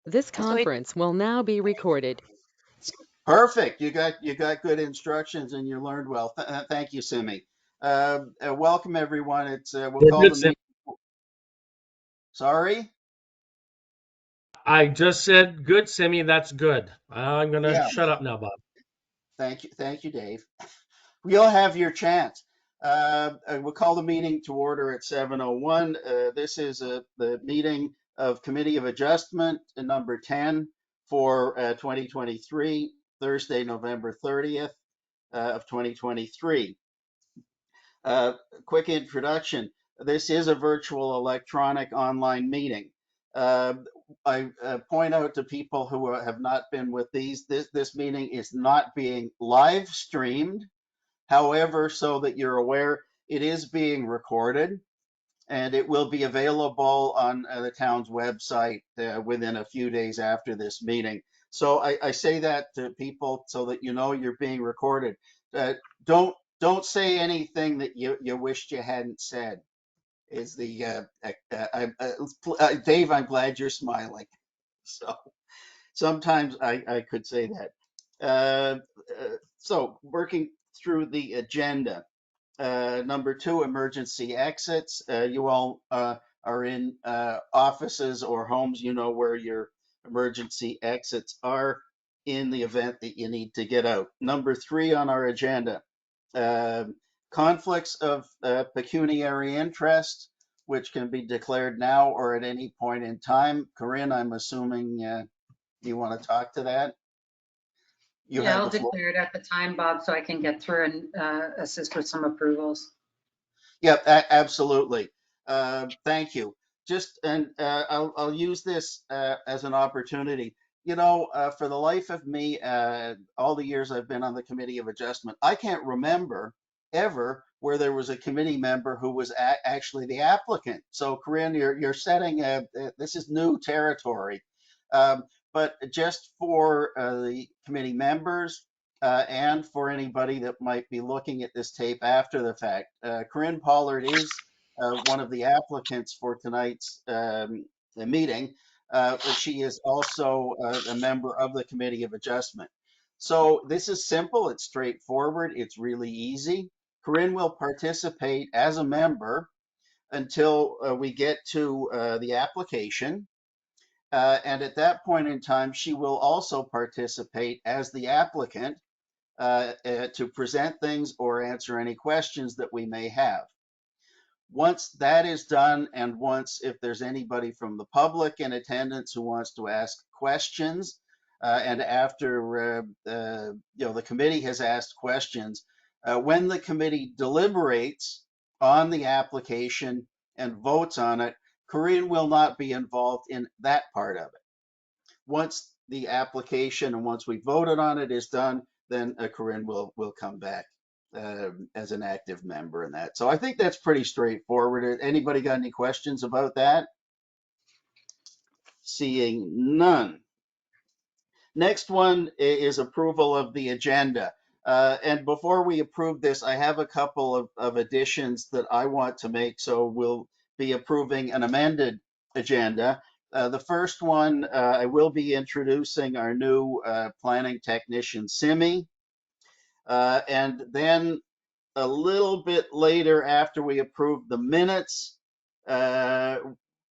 This So it, conference will now be recorded. Perfect. You got good instructions and you learned well. Thank you, Simi. Welcome everyone. It's we'll Yeah, call good, the Sim. meeting. Sorry. I just said good, Simi. That's good. I'm gonna Yeah. shut up now, Bob. Thank you, Dave. You'll have your chance. We'll call the meeting to order at 7:01. This is the meeting of Committee of Adjustment number 10 for 2023, Thursday, November 30th of 2023. Uh, Quick introduction. This is a virtual electronic online meeting. Uh, I point out to people who have not been with this meeting is not being live streamed. However, so that you're aware, it is being recorded and it will be available on the town's website within a few days after this meeting. So I say that to people so that you know you're being recorded. Uh, don't say anything that you wished you hadn't said. Is the Dave? I'm glad you're smiling. So sometimes I could say that. So working through the agenda. Number two, emergency exits. You all are in offices or homes. You know where your emergency exits are in the event that you need to get out. Number three on our agenda, uh, conflicts of pecuniary interest, which can be declared now or at any point in time. Corinne, I'm assuming you want to talk to that. You yeah, have I'll the floor. declare it at the time, Bob, so I can get through and assist with some approvals. Yep, absolutely. Thank you. Just and I'll use this as an opportunity. For the life of me, all the years I've been on the Committee of Adjustment, I can't remember ever where there was a committee member who was actually the applicant. So, Corinne, you're setting this is new territory. Um, but just for the committee members, and for anybody that might be looking at this tape after the fact. Corinne Pollard is one of the applicants for tonight's meeting, but she is also a member of the Committee of Adjustment. So this is simple, it's straightforward, it's really easy. Corinne will participate as a member until we get to the application. And at that point in time, she will also participate as the applicant to present things or answer any questions that we may have. Once that is done, and once if there's anybody from the public in attendance who wants to ask questions, and after the committee has asked questions, when the committee deliberates on the application and votes on it, Corinne will not be involved in that part of it. Once the application and once we voted on it is done, then Corinne will come back as an active member in that. So I think that's pretty straightforward. Anybody got any questions about that? Seeing none. Next one is approval of the agenda. And before we approve this, I have a couple of additions that I want to make. So we'll be approving an amended agenda. The first one, I will be introducing our new planning technician, Simi. And then a little bit later, after we approve the minutes, uh,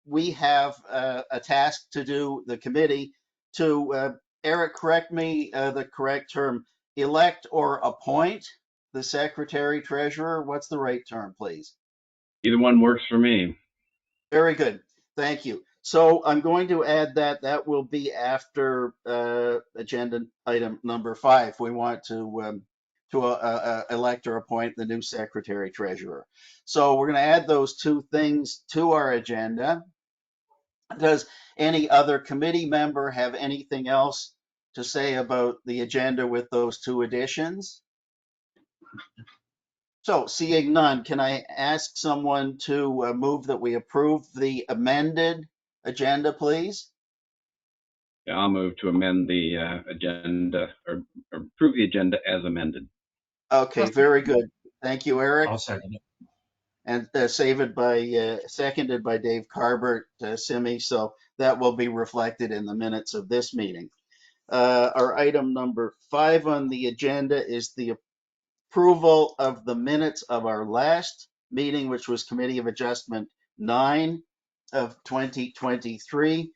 we have a task to do, the committee, to, Eric, correct me, the correct term, elect or appoint the secretary treasurer. What's the right term, please? Either one works for me. Very good. Thank you. So I'm going to add that that will be after agenda item number 5. We want to elect or appoint the new secretary treasurer. So we're going to add those two things to our agenda. Does any other committee member have anything else to say about the agenda with those two additions? So seeing none, can I ask someone to move that we approve the amended agenda, please? Yeah, I'll move to amend the agenda or approve the agenda as amended. Okay, very good. Thank you, Eric. I'll second it. And seconded by Dave Carbert, Simi. So that will be reflected in the minutes of this meeting. Our item number 5 on the agenda is the approval of the minutes of our last meeting, which was Committee of Adjustment 9 of 2023.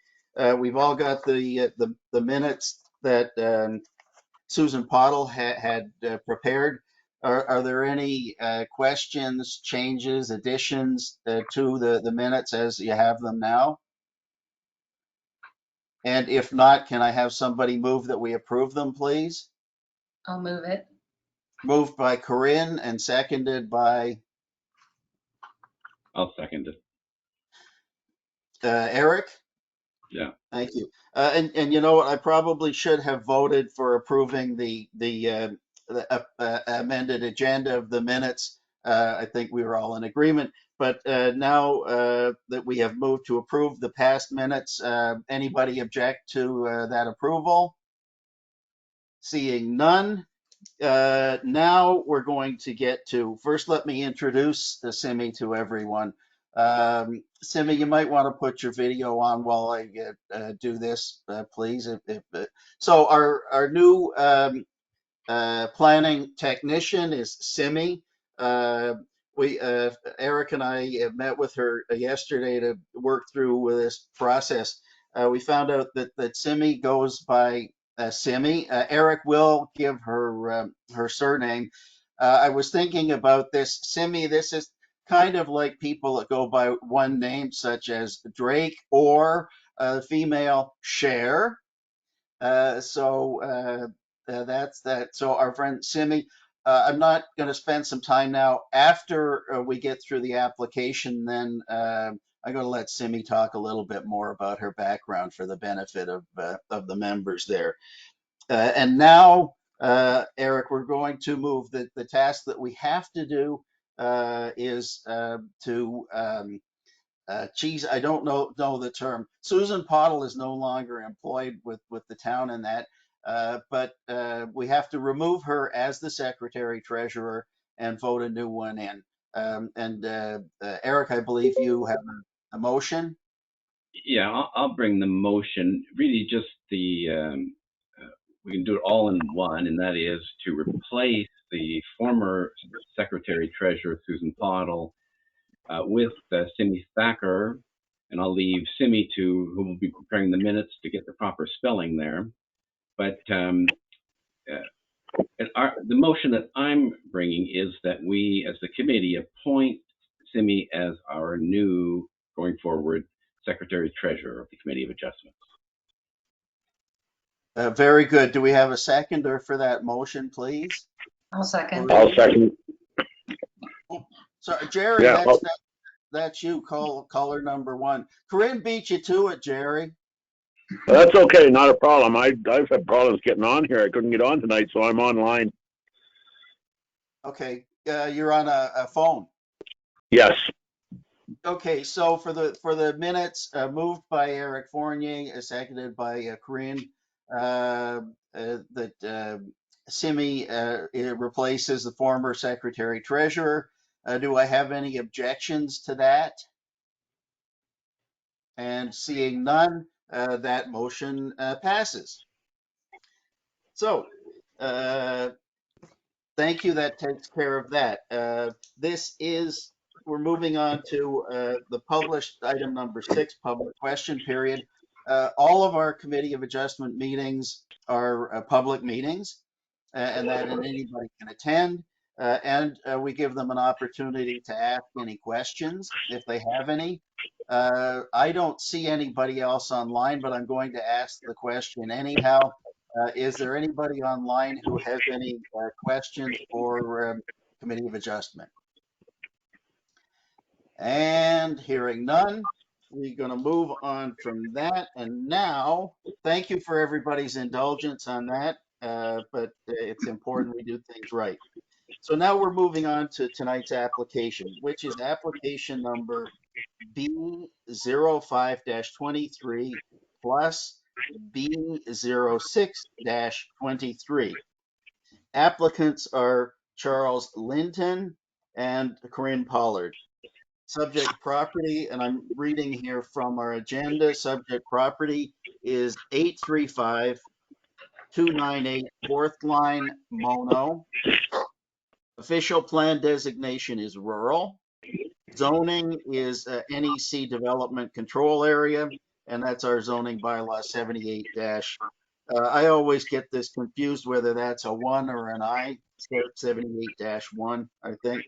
We've all got the minutes that Susan Pottle had prepared. Are there any questions, changes, additions to the minutes as you have them now? And if not, can I have somebody move that we approve them, please? I'll move it. Moved by Corinne and seconded by I'll second it. Eric. Yeah. Thank you. And you know what? I probably should have voted for approving the amended agenda of the minutes. I think we were all in agreement. But now that we have moved to approve the past minutes, anybody object to that approval? Seeing none. Now we're going to get to, first let me introduce the Simi to everyone. Simi, you might want to put your video on while I do this, please. So our new planning technician is Simi. Eric and I met with her yesterday to work through this process. We found out that Simi goes by Simi. Eric will give her her surname. I was thinking about this, Simi. This is kind of like people that go by one name, such as Drake or female Cher. That's that. So our friend Simi, I'm not going to spend some time now. After we get through the application, then I'm going to let Simi talk a little bit more about her background for the benefit of the members there. And now, Eric, we're going to move the task that we have to do is to geez, I don't know the term. Susan Pottle is no longer employed with the town in that, but we have to remove her as the secretary treasurer and vote a new one in. Eric, I believe you have a motion. Yeah, I'll bring the motion. Really, just we can do it all in one, and that is to replace the former secretary treasurer Susan Pottle with Simi Thacker, and I'll leave Simi who will be preparing the minutes to get the proper spelling there. But the motion that I'm bringing is that we, as the committee, appoint Simi as our new, going forward, Secretary Treasurer of the Committee of Adjustments. Very good. Do we have a seconder for that motion, please? I'll second. I'll second. So Jerry, Yeah, that's you, caller number 1. Corinne beat you to it, Jerry. that's okay, not a problem. I've had problems getting on here. I couldn't get on tonight, so I'm online. Okay, you're on a phone. Yes. Okay, so for the minutes, moved by Eric Fournier, seconded by Corinne, that Simi replaces the former secretary treasurer. Do I have any objections to that? And seeing none, that motion passes. So, thank you. That takes care of that. We're moving on to the published item number 6, public question period. All of our Committee of Adjustment meetings are public meetings, and that anybody can attend. And we give them an opportunity to ask any questions if they have any. I don't see anybody else online, but I'm going to ask the question anyhow. Is there anybody online who has any questions for Committee of Adjustment? And hearing none, we're going to move on from that. And now, thank you for everybody's indulgence on that, but it's important we do things right. So now we're moving on to tonight's application, which is application number B05-23 plus B06-23. Applicants are Charles Linton and Corinne Pollard. Subject property, and I'm reading here from our agenda, subject property is 835-298 Fourth Line, Mono. Official plan designation is rural. Zoning is NEC Development Control Area, and that's our zoning bylaw 78 dash. I always get this confused whether that's a 1 or an I, 78-1, I think.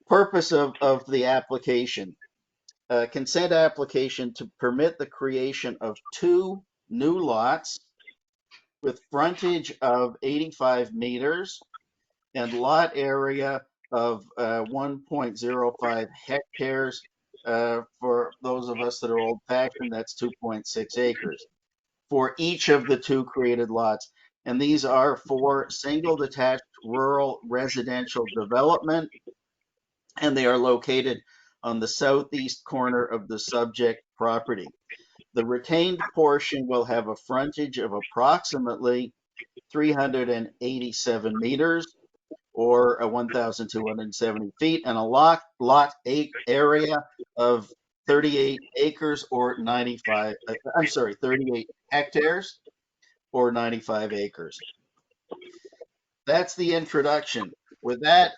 Purpose of the application. Consent application to permit the creation of 2 new lots with frontage of 85 meters and lot area of 1.05 hectares. For those of us that are old fashioned, that's 2.6 acres for each of the 2 created lots. And these are for single detached rural residential development, and they are located on the southeast corner of the subject property. The retained portion will have a frontage of approximately 387 meters or 1,270 feet, and a lot area of 38 acres or 38 hectares or 95 acres. That's the introduction. With that,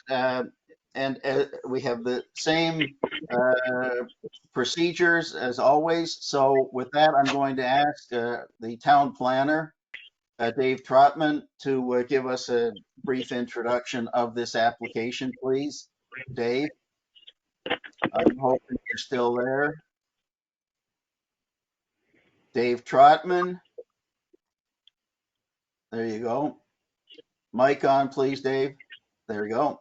we have the same procedures as always. So with that, I'm going to ask the town planner, Dave Trotman, to give us a brief introduction of this application, please. Dave, I'm hoping you're still there. Dave Trotman. There you go. Mic on, please, Dave. There you go.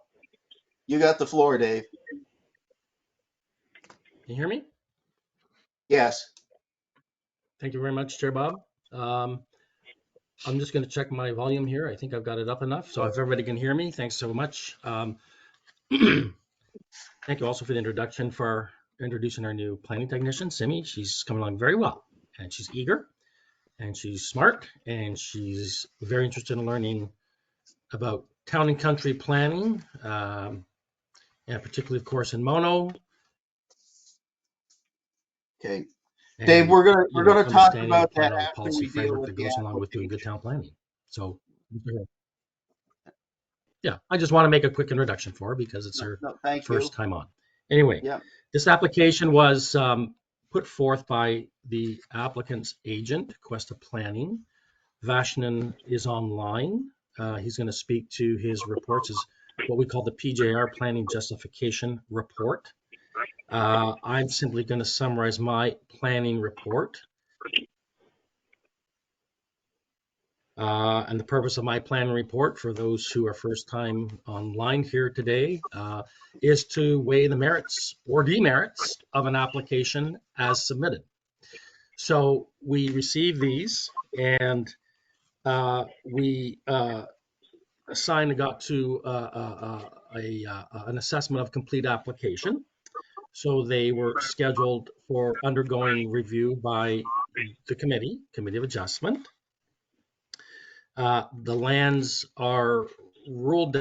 You got the floor, Dave. Can you hear me? Yes. Thank you very much, Chair Bob. I'm just going to check my volume here. I think I've got it up enough. So if everybody can hear me, thanks so much. Thank you also for the introduction, for introducing our new planning technician, Simi. She's coming along very well, and she's eager, and she's smart, and she's very interested in learning about town and country planning, and particularly, of course, in Mono. Okay. And, Dave, we're gonna talk understanding about the that final after policy we deal framework with that the goes along with doing good application. town planning. So, yeah, I just want to make a quick introduction for her because it's her No, thank first you. time on. Anyway, Yeah. this application was put forth by the applicant's agent, Questa Planning. Vashnan is online. He's going to speak to his reports, is what we call the PJR Planning Justification Report. I'm simply going to summarize my planning report. And the purpose of my planning report, for those who are first time online here today, is to weigh the merits or demerits of an application as submitted. So we receive these, and we assigned and got to an assessment of complete application. So they were scheduled for undergoing review by the Committee of Adjustment. The lands are rural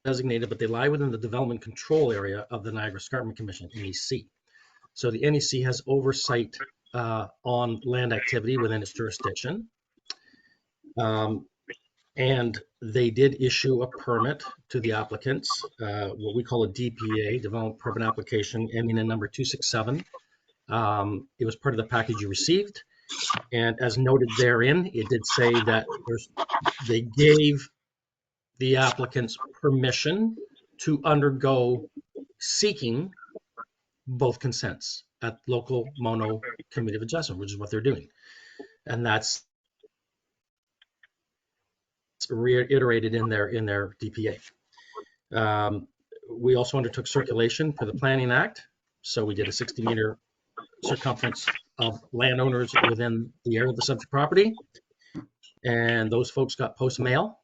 designated, but they lie within the development control area of the Niagara Escarpment Commission, NEC. So the NEC has oversight on land activity within its jurisdiction. And they did issue a permit to the applicants, what we call a DPA, Development Permit Application, ending in number 267. It was part of the package you received. And as noted therein, it did say that they gave the applicants permission to undergo seeking both consents at local Mono Committee of Adjustment, which is what they're doing. And that's reiterated in their DPA. We also undertook circulation for the Planning Act. So we did a 60-meter circumference of landowners within the area of the subject property. And those folks got post mail.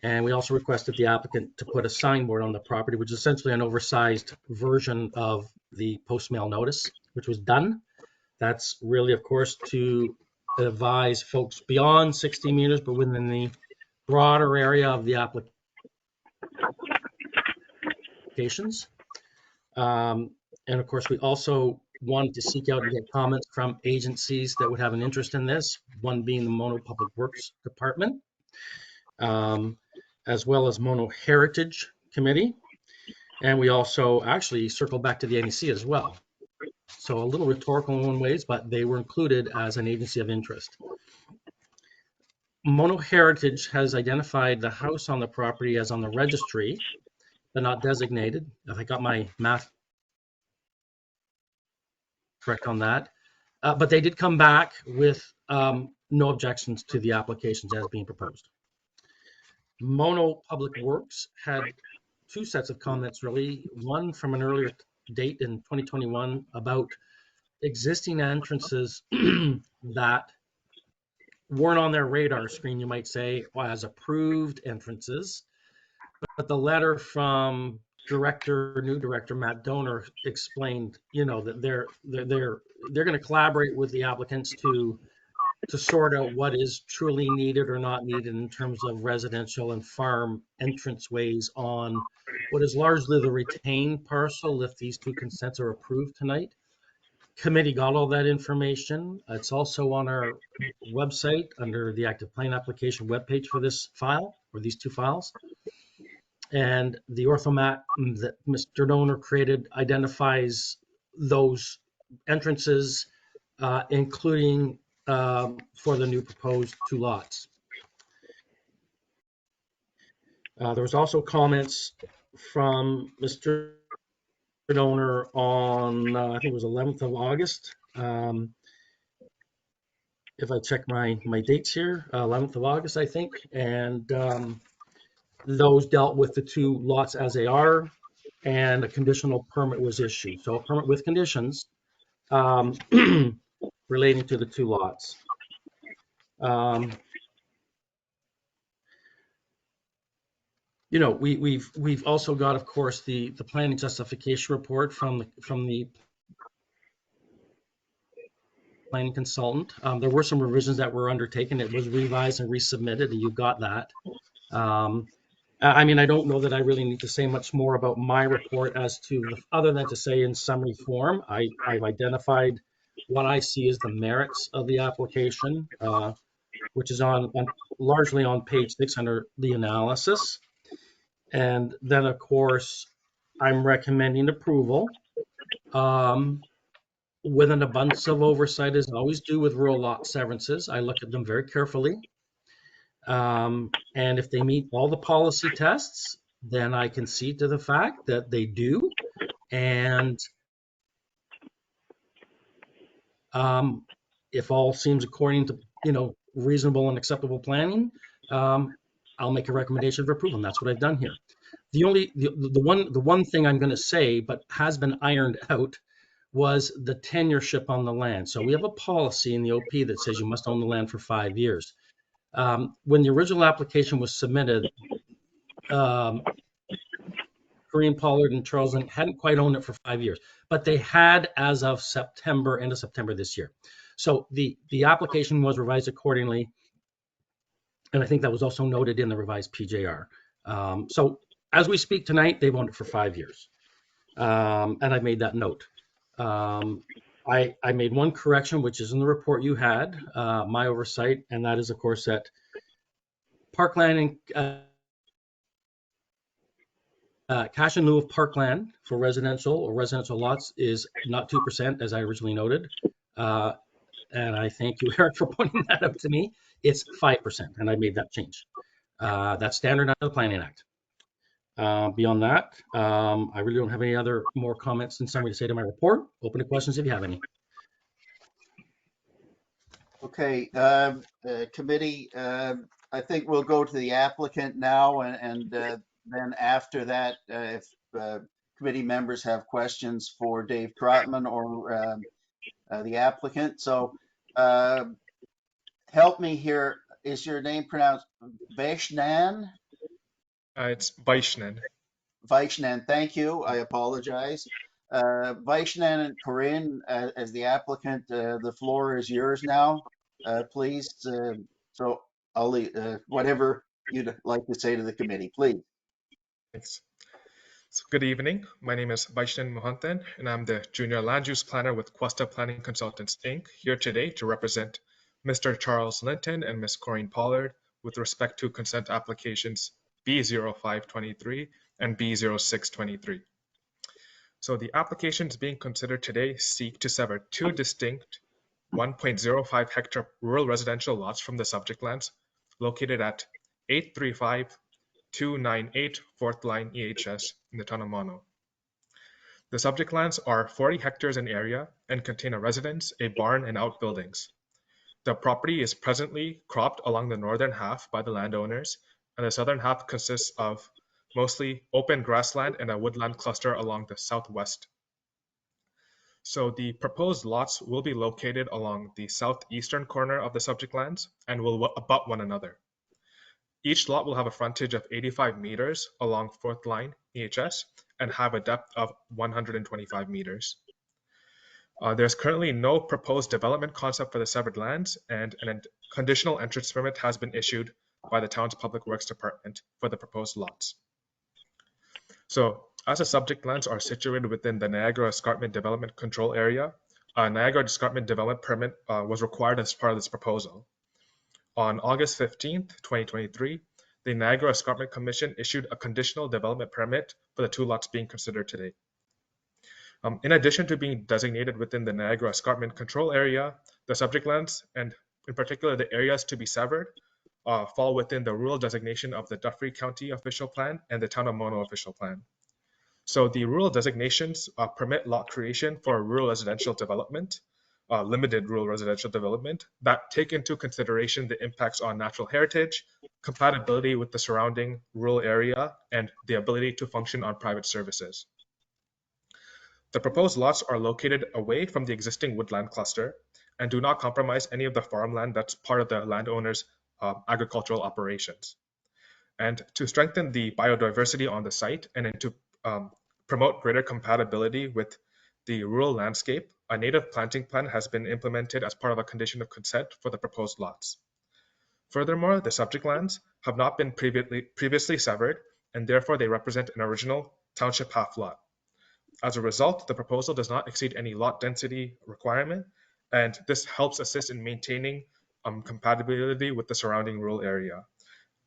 And we also requested the applicant to put a signboard on the property, which is essentially an oversized version of the post mail notice, which was done. That's really, of course, to advise folks beyond 60 meters, but within the broader area of the application. applications. And of course, we also wanted to seek out and get comments from agencies that would have an interest in this, one being the Mono Public Works Department, as well as Mono Heritage Committee. And we also actually circled back to the NEC as well. So a little rhetorical in one ways, but they were included as an agency of interest. Mono Heritage has identified the house on the property as on the registry, but not designated. If I got my math correct on that. But they did come back with no objections to the applications as being proposed. Mono Public Works had two sets of comments, really. One from an earlier date in 2021 about existing entrances that weren't on their radar screen, you might say, as approved entrances. But the letter from new director Matt Donor explained, that they're going to collaborate with the applicants to sort out what is truly needed or not needed in terms of residential and farm entranceways on what is largely the retained parcel if these two consents are approved tonight. Committee got all that information. It's also on our website under the active plan application webpage for this file, or these two files. And the orthomat that Mr. Donor created identifies those entrances, including for the new proposed two lots. There was also comments from Mr. Donor on, I think it was 11th of August. If I check my dates here, 11th of August, I think. And those dealt with the two lots as they are, and a conditional permit was issued. So a permit with conditions relating to the two lots. We've also got, of course, the planning justification report from the planning consultant. There were some revisions that were undertaken. It was revised and resubmitted, and you got that. I don't know that I really need to say much more about my report other than to say in summary form, I've identified what I see as the merits of the application, which is largely on page 6 under the analysis. And then, of course, I'm recommending approval with an abundance of oversight, as I always do with rural lot severances. I look at them very carefully. And if they meet all the policy tests, then I concede to the fact that they do. And if all seems according to, reasonable and acceptable planning, I'll make a recommendation for approval. And that's what I've done here. The one thing I'm going to say, but has been ironed out, was the tenureship on the land. So we have a policy in the OP that says you must own the land for 5 years. When the original application was submitted, Corinne Pollard and Charles Link hadn't quite owned it for 5 years, but they had as of end of September this year. So the application was revised accordingly, and I think that was also noted in the revised PJR. So as we speak tonight, they've owned it for 5 years, and I made that note. I made one correction, which is in the report you had, my oversight, and that is, of course, that parkland and cash in lieu of parkland for residential or residential lots is not 2%, as I originally noted. And I thank you, Eric, for pointing that out to me. It's 5%, and I made that change. That's standard under the Planning Act. Beyond that, I really don't have any more comments in summary to say to my report. Open to questions if you have any. Okay, committee, I think we'll go to the applicant now, and then after that, if committee members have questions for Dave Trotman or the applicant. So help me here. Is your name pronounced Vaishnan? It's Vaishnan. Vaishnan, thank you. I apologize. Vaishnan and Corinne, as the applicant, the floor is yours now, please. So I'll leave, whatever you'd like to say to the committee, please. Thanks. So good evening. My name is Vaishnan Mohantan, and I'm the Junior Land Use Planner with Questa Planning Consultants, Inc., here today to represent Mr. Charles Linton and Ms. Corinne Pollard with respect to consent applications B0523 and B0623. So the applications being considered today seek to sever two distinct 1.05 hectare rural residential lots from the subject lands located at 835-298 Fourth Line EHS in the town of Mono. The subject lands are 40 hectares in area and contain a residence, a barn, and outbuildings. The property is presently cropped along the northern half by the landowners, and the southern half consists of mostly open grassland and a woodland cluster along the southwest. So the proposed lots will be located along the southeastern corner of the subject lands and will abut one another. Each lot will have a frontage of 85 meters along Fourth Line EHS and have a depth of 125 meters. There's currently no proposed development concept for the severed lands, and a conditional entrance permit has been issued by the town's Public Works Department for the proposed lots. So, as the subject lands are situated within the Niagara Escarpment Development Control Area, a Niagara Escarpment Development Permit was required as part of this proposal. On August 15th, 2023, the Niagara Escarpment Commission issued a conditional development permit for the two lots being considered today. In addition to being designated within the Niagara Escarpment Control Area, the subject lands, and in particular the areas to be severed, fall within the rural designation of the Dufferin County Official Plan and the Town of Mono Official Plan. So the rural designations permit lot creation for rural residential development, limited rural residential development, that take into consideration the impacts on natural heritage, compatibility with the surrounding rural area, and the ability to function on private services. The proposed lots are located away from the existing woodland cluster and do not compromise any of the farmland that's part of the landowner's agricultural operations. And to strengthen the biodiversity on the site and to promote greater compatibility with the rural landscape, a native planting plan has been implemented as part of a condition of consent for the proposed lots. Furthermore, the subject lands have not been previously severed, and therefore they represent an original township half lot. As a result, the proposal does not exceed any lot density requirement, and this helps assist in maintaining compatibility with the surrounding rural area,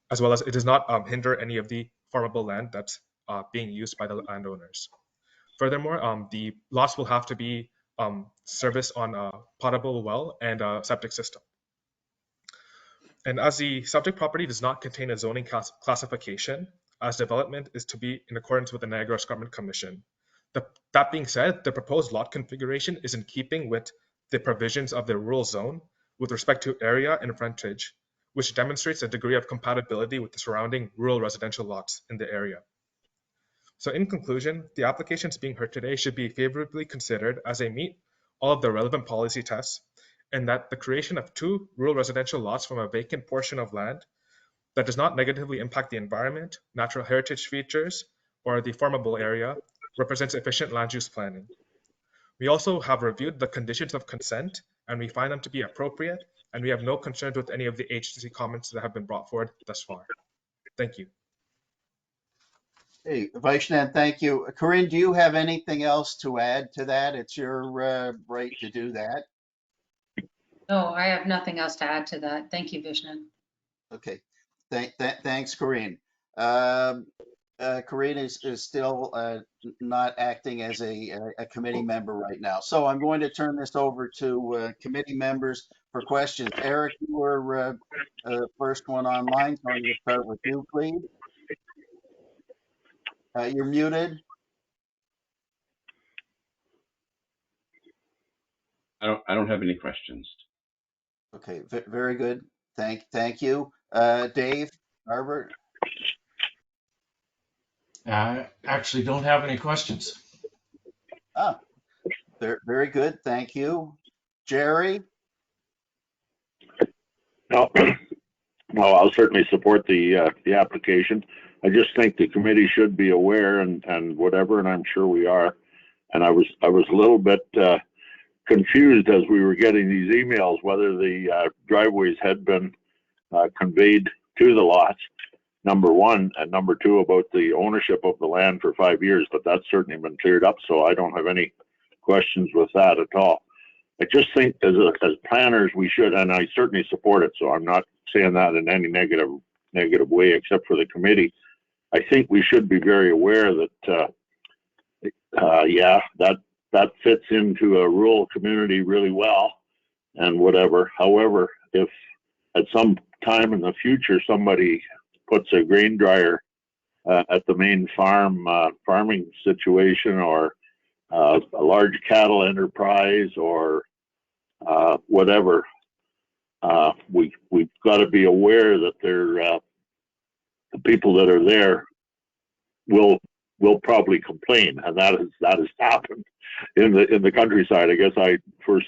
as well as it does not hinder any of the farmable land that's being used by the landowners. Furthermore, the lots will have to be serviced on a potable well and a septic system. And as the subject property does not contain a zoning classification, as development is to be in accordance with the Niagara Escarpment Commission. That being said, the proposed lot configuration is in keeping with the provisions of the rural zone with respect to area and frontage, which demonstrates a degree of compatibility with the surrounding rural residential lots in the area. So in conclusion, the applications being heard today should be favorably considered as they meet all of the relevant policy tests, and that the creation of two rural residential lots from a vacant portion of land that does not negatively impact the environment, natural heritage features, or the farmable area represents efficient land use planning. We also have reviewed the conditions of consent, and we find them to be appropriate, and we have no concerns with any of the agency comments that have been brought forward thus far. Thank you. Hey, Vaishnan, thank you. Corinne, do you have anything else to add to that? It's your right to do that. No, I have nothing else to add to that. Thank you, Vishnu. Okay, thanks, Corinne. Corinne is still not acting as a committee member right now. So I'm going to turn this over to committee members for questions. Eric, you were the first one online, so I'm going to start with you, please. You're muted. I don't have any questions. Okay, very good. Thank you. Dave, Albert. I actually don't have any questions. Ah, very good. Thank you. Jerry? No, well, I'll certainly support the application. I just think the committee should be aware and whatever, and I'm sure we are. And I was a little bit confused as we were getting these emails whether the driveways had been conveyed to the lots. number one, and number two, about the ownership of the land for 5 years, but that's certainly been cleared up, so I don't have any questions with that at all. I just think as planners, we should, and I certainly support it, so I'm not saying that in any negative way, except for the committee. I think we should be very aware that, yeah, that fits into a rural community really well and whatever. However, if at some time in the future somebody puts a grain dryer at the main farming situation, or a large cattle enterprise, or whatever, we've got to be aware that the people that are there will probably complain, and that has happened in the countryside. I guess I first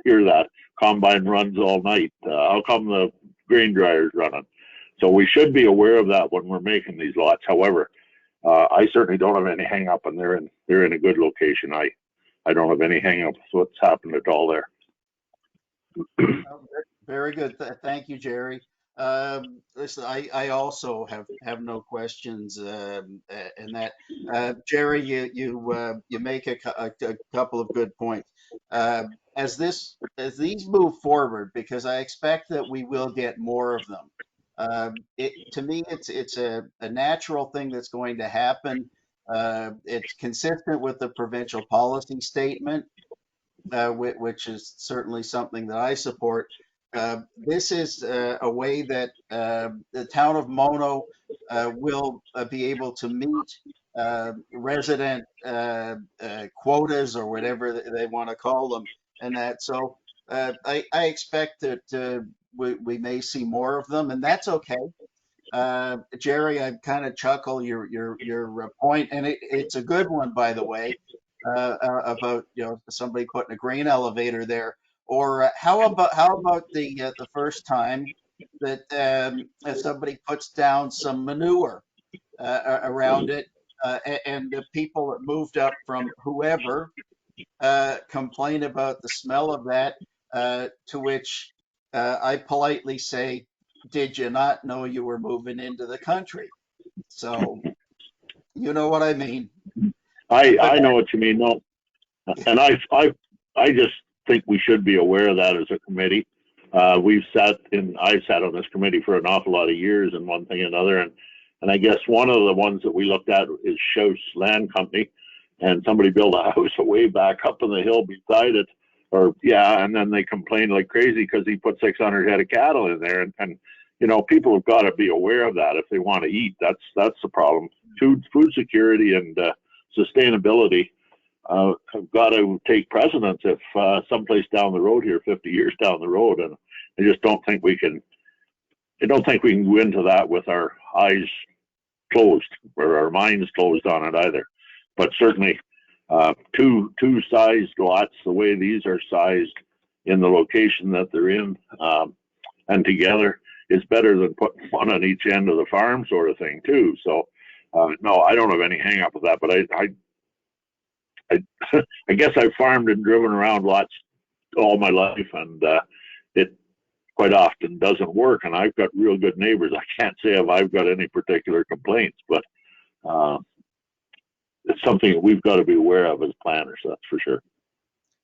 hear that combine runs all night. How come the grain dryer's running? So we should be aware of that when we're making these lots. However, I certainly don't have any hang up, and they're in a good location. I don't have any hang up with what's happened at all there. Very good. Thank you, Jerry. Listen, I also have no questions in that. Jerry, you make a couple of good points. As these move forward, because I expect that we will get more of them. To me, it's a natural thing that's going to happen. It's consistent with the provincial policy statement, which is certainly something that I support. This is a way that the town of Mono will be able to meet resident quotas, or whatever they want to call them, and that. So I expect that we may see more of them, and that's okay. Jerry, I kind of chuckle your point, and it's a good one, by the way, about somebody putting a grain elevator there. Or how about the first time that somebody puts down some manure around it, and the people that moved up from whoever complain about the smell of that, to which I politely say, "Did you not know you were moving into the country?" So you know what I mean. I know what you mean. No, and I just think we should be aware of that as a committee. I've sat on this committee for an awful lot of years, and one thing and another, and I guess one of the ones that we looked at is Shouse Land Company, and somebody built a house way back up on the hill beside it, and then they complained like crazy because he put 600 head of cattle in there, and people have got to be aware of that if they want to eat. That's the problem. Food security and sustainability have got to take precedence if someplace down the road here, 50 years down the road, and I just don't think we can. I don't think we can go into that with our eyes closed or our minds closed on it either. But certainly, two sized lots the way these are sized in the location that they're in, and together, is better than putting one on each end of the farm, sort of thing too. So, no, I don't have any hang up with that, but I guess I've farmed and driven around lots all my life, and it quite often doesn't work. And I've got real good neighbors. I can't say if I've got any particular complaints, but it's something that we've got to be aware of as planners. That's for sure.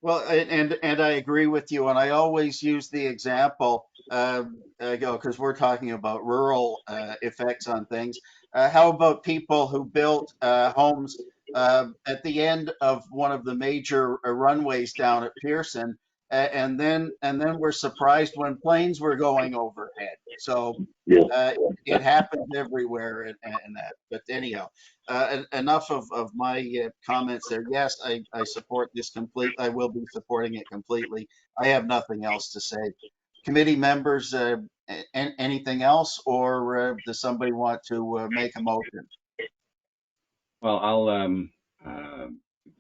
Well, and I agree with you, and I always use the example, because we're talking about rural effects on things. How about people who built homes at the end of one of the major runways down at Pearson, and then were surprised when planes were going overhead? So Yeah. it happens everywhere, and that. But anyhow, enough of my comments there. Yes, I support this completely. I will be supporting it completely. I have nothing else to say. Committee members, anything else, or does somebody want to make a motion? Well, I'll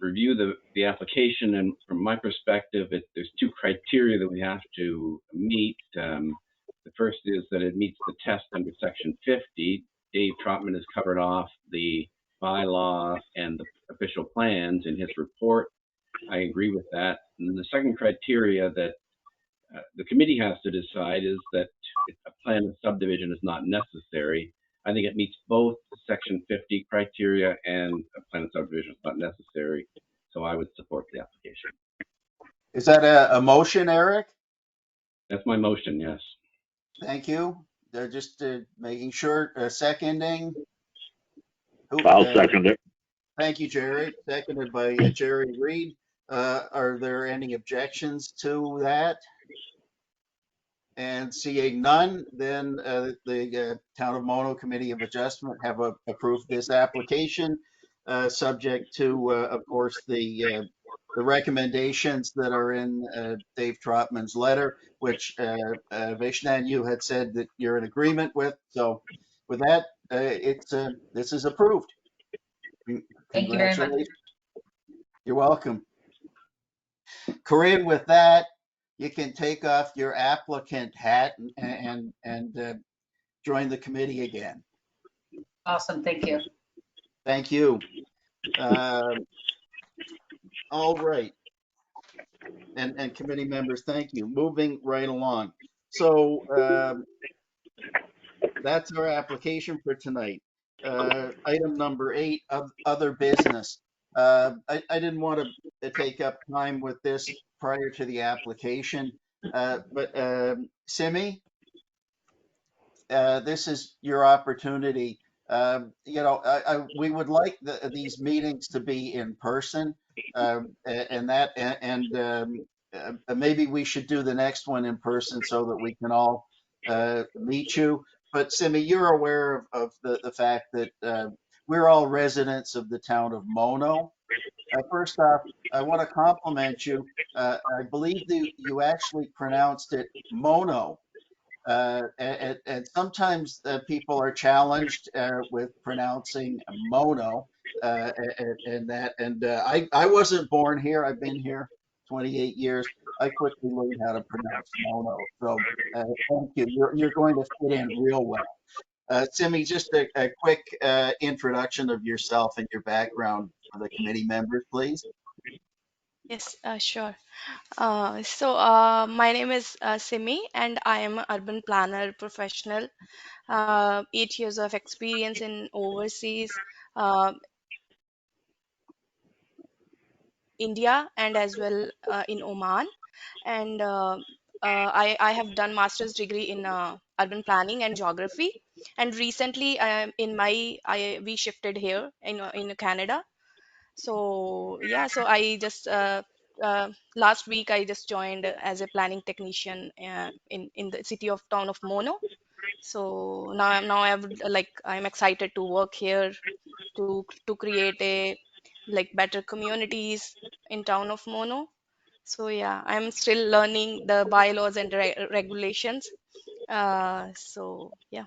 review the application, and from my perspective, there's two criteria that we have to meet. The first is that it meets the test under Section 50. Dave Trotman has covered off the bylaw and the official plans in his report. I agree with that. And the second criteria that the committee has to decide is that a plan of subdivision is not necessary. I think it meets both Section 50 criteria and a plan of subdivision is not necessary. So I would support the application. Is that a motion, Eric? That's my motion, yes. Thank you. Just making sure, seconding. Who- I'll uh, second it. Thank you, Jerry. Seconded by Jerry Reed. Are there any objections to that? And seeing none, then the Town of Mono Committee of Adjustment have approved this application, subject to, of course, the recommendations that are in Dave Trotman's letter, which Vishnan, you had said that you're in agreement with. So with that, this is approved. Thank you very much. Congratulations. You're welcome. Corinne, with that, you can take off your applicant hat and join the committee again. Awesome, thank you. Thank you. All right. And committee members, thank you. Moving right along. So that's our application for tonight. Item number 8, other business. I didn't want to take up time with this prior to the application, but Simi, this is your opportunity. You know, we would like these meetings to be in person, maybe we should do the next one in person so that we can all meet you. But Simi, you're aware of the fact that we're all residents of the town of Mono. First off, I want to compliment you. I believe you actually pronounced it Mono. And sometimes people are challenged with pronouncing mono and that. And I wasn't born here. I've been here 28 years. I quickly learned how to pronounce mono. So thank you. You're going to fit in real well. Simi, just a quick introduction of yourself and your background for the committee members, please. Yes, sure. My name is Simi, and I am an urban planner professional. 8 years of experience in overseas, uh, India, and as well in Oman. And I have done master's degree in urban planning and geography. And recently, we shifted here in Canada. So yeah, so I just last week I just joined as a planning technician in the city of town of Mono. So I'm excited to work here to create a like better communities in town of Mono. So yeah, I'm still learning the bylaws and regulations. So yeah.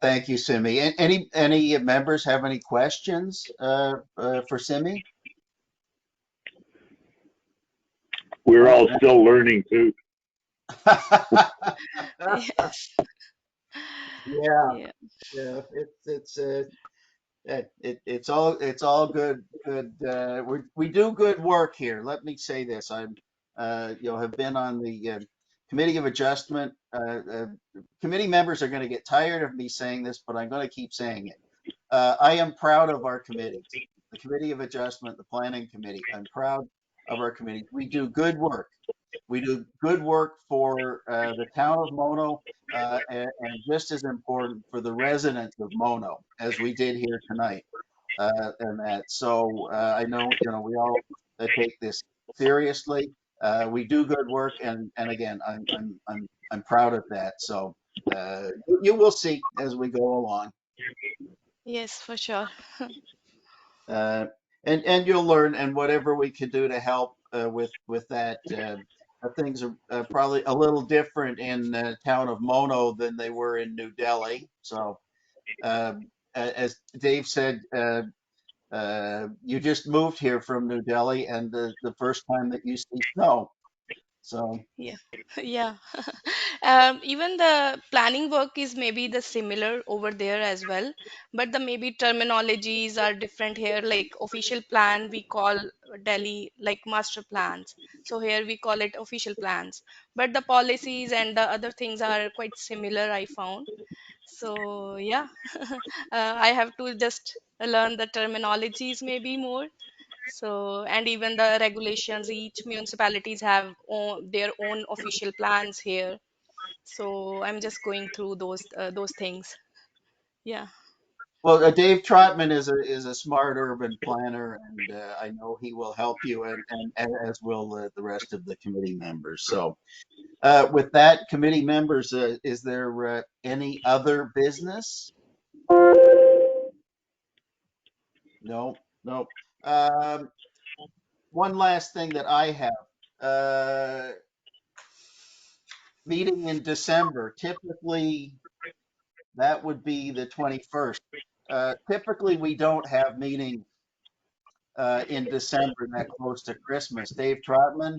Thank you, Simi. Any members have any questions for Simi? We're all still learning too. Yes. Yeah, Yeah. yeah. It's all good. We do good work here. Let me say this. I'm have been on the committee of adjustment. Committee members are going to get tired of me saying this, but I'm going to keep saying it. I am proud of our committees, the committee of adjustment, the planning committee. I'm proud of our committee. We do good work. We do good work for the town of Mono, and just as important for the residents of Mono, as we did here tonight. And that, so I know we all take this seriously. We do good work, and again, I'm proud of that. So you will see as we go along. Yes, for sure. uh, and you'll learn, and whatever we can do to help with that. Things are probably a little different in the town of Mono than they were in New Delhi. So, as Dave said, you just moved here from New Delhi, and the first time that you see snow. So, Yeah. Yeah. Even the planning work is maybe the similar over there as well, but the maybe terminologies are different here. Like official plan, we call Delhi like master plans. So here we call it official plans. But the policies and the other things are quite similar, I found. So yeah, I have to just learn the terminologies maybe more. So, and even the regulations, each municipalities have their own official plans here. So I'm just going through those things. Yeah. well, Dave Trotman is a smart urban planner, and I know he will help you, and as will the rest of the committee members. So, with that, committee members, is there any other business? No, no. Um, one last thing that I have. Meeting in December. Typically, that would be the 21st. Typically, we don't have meetings in December that close to Christmas. Dave Trotman,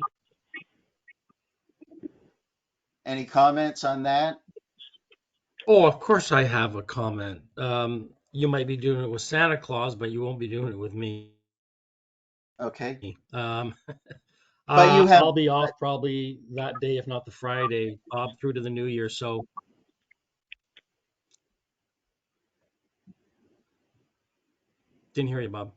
any comments on that? Oh, of course I have a comment. You might be doing it with Santa Claus, but you won't be doing it with me. Okay, Um, but you have, I'll be off probably that day, if not the Friday, through to the New Year. So didn't hear you, Bob.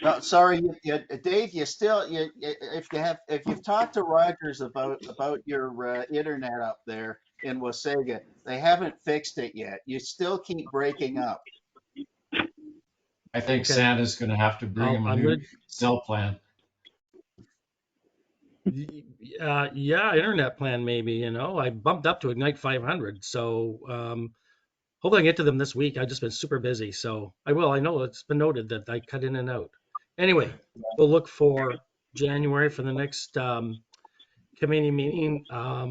no, sorry, Dave. If you've talked to Rogers about your internet up there in Wasaga, they haven't fixed it yet. You still keep breaking up. I think Okay, Santa's going to have to bring him a I'm new gonna. cell plan. Yeah, internet plan maybe. I bumped up to Ignite 500, so hopefully I can get to them this week. I've just been super busy, so I will. I know it's been noted that I cut in and out. Anyway, we'll look for January for the next committee meeting. I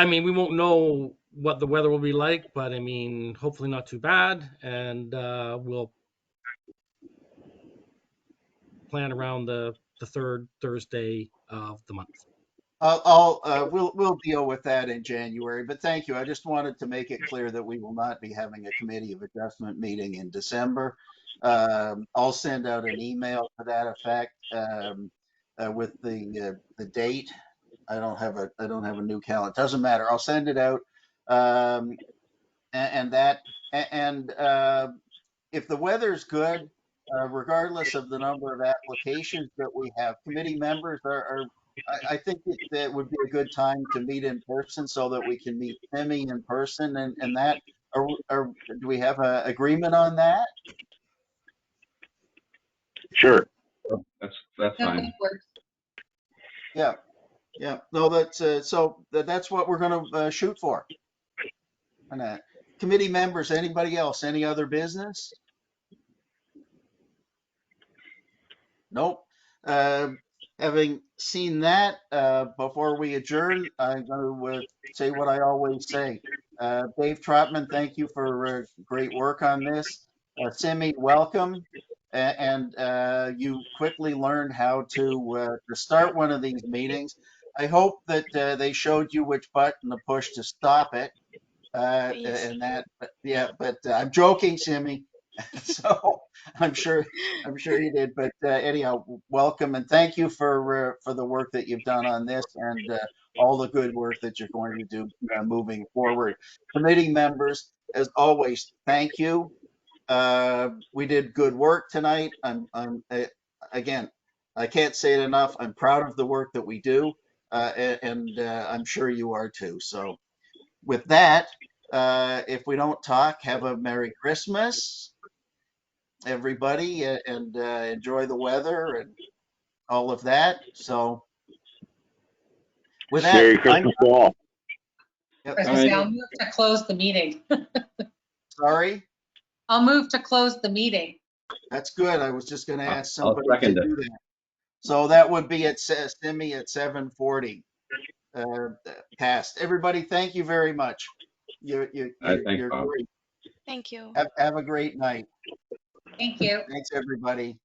mean, we won't know what the weather will be like, but I mean, hopefully not too bad, and we'll plan around the third Thursday of the month. We'll deal with that in January, but thank you. I just wanted to make it clear that we will not be having a committee of adjustment meeting in December. I'll send out an email to that effect with the date. I don't have a new calendar. Doesn't matter. I'll send it out. And that and if the weather's good, regardless of the number of applications that we have, committee members I think that would be a good time to meet in person so that we can meet Timmy in person and that. Do we have an agreement on that? Sure. That's That fine. works. Yeah, yeah. No, that's what we're going to shoot for. And committee members, anybody else, any other business? Nope. Having seen that, before we adjourn, I'm going to say what I always say. Dave Trotman, thank you for great work on this. Simi, welcome. And you quickly learned how to start one of these meetings. I hope that they showed you which button to push to stop it. Yes. And that, yeah, but I'm joking, Simi. So I'm sure you did. But anyhow, welcome and thank you for the work that you've done on this and all the good work that you're going to do moving forward. Committee members, as always, thank you. We did good work tonight. Again, I can't say it enough. I'm proud of the work that we do, and I'm sure you are too. So with that, if we don't talk, have a Merry Christmas, everybody, and enjoy the weather and all of that. So with that, Merry Christmas to all. yep, I was All gonna say, right. I'll move to close the meeting. sorry. I'll move to close the meeting. That's good. I was just going to I'll ask somebody to second it. do that. So that would be at Simi at 7:40 past. Everybody, thank you very much. All right, thanks, You're Bob. great. Thank you. Have a great night. Thank you. Thanks, everybody.